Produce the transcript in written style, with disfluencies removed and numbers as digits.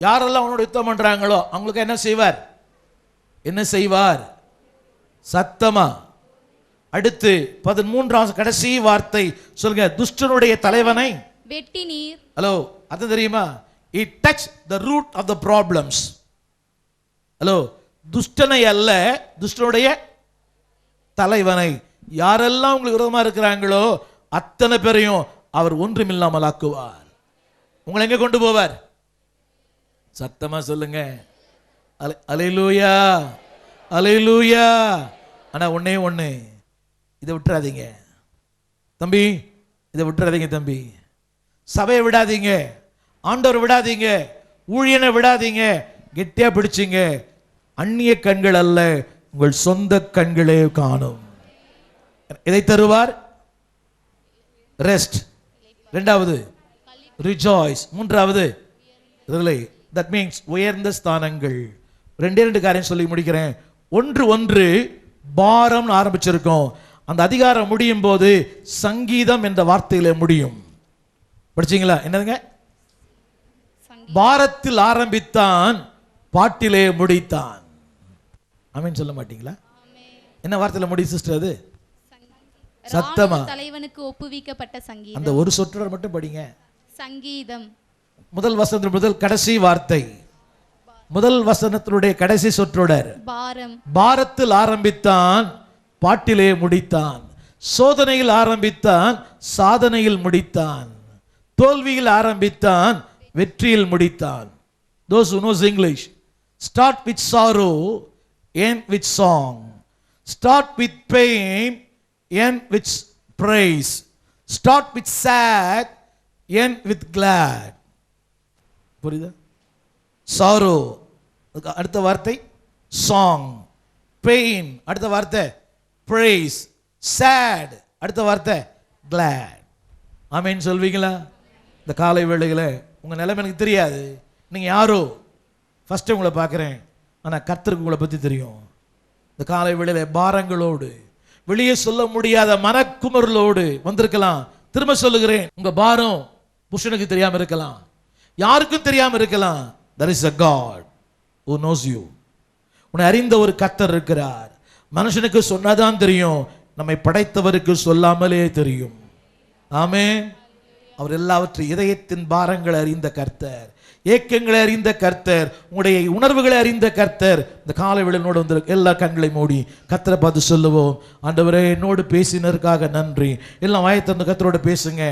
யாரெல்லாம் அவனோட யுத்தம் பண்றாங்களோ அவங்களுக்கு என்ன செய்வார்? என்ன செய்வார்? சத்தமா. அடுத்து 13ஆம் கடைசி வார்த்தை சொல்லுங்க. துஷ்டனுடைய தலைவனை வெட்டி நீர். ஹலோ, அது தெரியுமா? It touch the root of the problems. Hello, துஷ்டனை அல்ல, துஷ்டனுடைய தலைவனை. யாரெல்லாம் உங்களுக்கு விரோதமா இருக்கிறாங்களோ அத்தனை பேரையும் அவர் ஒன்றுமில்லாமல் ஆக்குவார். உங்களை எங்க கொண்டு போவார்? சத்தமா சொல்லுங்க. அல்லேலூயா, அல்லேலூயா. ஆனா ஒண்ணே ஒண்ணு, இதை விட்டுறாதீங்க தம்பி, இதை விட்டுறாதீங்க தம்பி. சபையை விடாதீங்க, ஆண்டவர் விடாதீங்க, ஊழியனை விடாதீங்க. கெட்டியா பிடிச்சிங்க. அந்நிய கண்கள் அல்ல, உங்கள் சொந்த கண்களே காணும். இதை தருவார் ரெஸ்ட். இரண்டாவது ரிஜாய்ஸ். மூன்றாவது ரிலே. தட் மீன்ஸ் உயர்ந்த ஸ்தானங்கள். ரெண்டு காரியம் சொல்லி முடிக்கிறேன். ஒன்று பாரம் ஆரம்பிச்சிருக்கோம். அந்த அதிகாரம் முடியும் போது சங்கீதம் என்ற வார்த்தையில முடியும். படிச்சீங்களா? என்னதுங்க? பாரத்தில் ஆரம்பித்தான், பாட்டிலே முடித்தான். ஆமென் சொல்ல மாட்டீங்களா? என்ன வார்த்தையில முடியும் சிஸ்டர்? அது சத்தமா. தலைவனுக்கு ஒப்புவிக்கப்பட்ட சங்கீதம். அந்த ஒரு சொற்றொடர் மட்டும் படிங்க. சங்கீதம். முதல் வசனத்தின் முதல் கடைசி வார்த்தை, முதல் வசனத்தினுடைய கடைசி சொற்றொடர் பாரம். பாரத்தில் ஆரம்பித்தான், பாட்டிலே முடித்தான். சோதனையில் ஆரம்பித்தான், சாதனையில் முடித்தான். தோல்வியில் ஆரம்பித்தான், வெற்றியில் முடித்தான். Those who knows English, start with sorrow, end with song. Start with pain, end with praise. Start with sad, end with glad. புரியுதா? சாரோ அடுத்த வார்த்தை சாங், பெயின் அடுத்த வார்த்தை praise, sad அடுத்த வார்த்தை glad. ஆமென் சொல்வீங்களா? இந்த காலை வேளையில உங்க நிலைமை எனக்கு தெரியாது, நீங்க யாரோ ஃபர்ஸ்ட் உங்களை பார்க்குறேன், ஆனால் கர்த்தருக்கு உங்களை பற்றி தெரியும். இந்த காலை வேளையில பாரங்களோடு, வெளியே சொல்ல முடியாத மனக்குமரலோடு வந்திருக்கலாம். திரும்ப சொல்லுகிறேன், உங்க பாரம் புருஷனுக்கு தெரியாம இருக்கலாம், யாருக்கும் தெரியாம இருக்கலாம். There is a God who knows you. உன்னை அறிந்த ஒரு கர்த்தர் இருக்கிறார். மனுஷனுக்கு சொன்னாதான் தெரியும், நம்மை படைத்தவருக்கு சொல்லாமலே தெரியும். ஆமென். அவர் எல்லாவற்றையும் இதயத்தின் பாரங்களை அறிந்த கர்த்தர், ஏக்கங்களை அறிந்த கர்த்தர், உங்களுடைய உணர்வுகளை அறிந்த கர்த்தர். இந்த காலை வேளையோடு வந்து எல்லா கண்களை மூடி கர்த்தரை பார்த்து சொல்லுவோம், ஆண்டவரே என்னோடு பேசினதற்காக நன்றி. எல்லாம் வாயை திறந்து கர்த்தரோட பேசுங்க.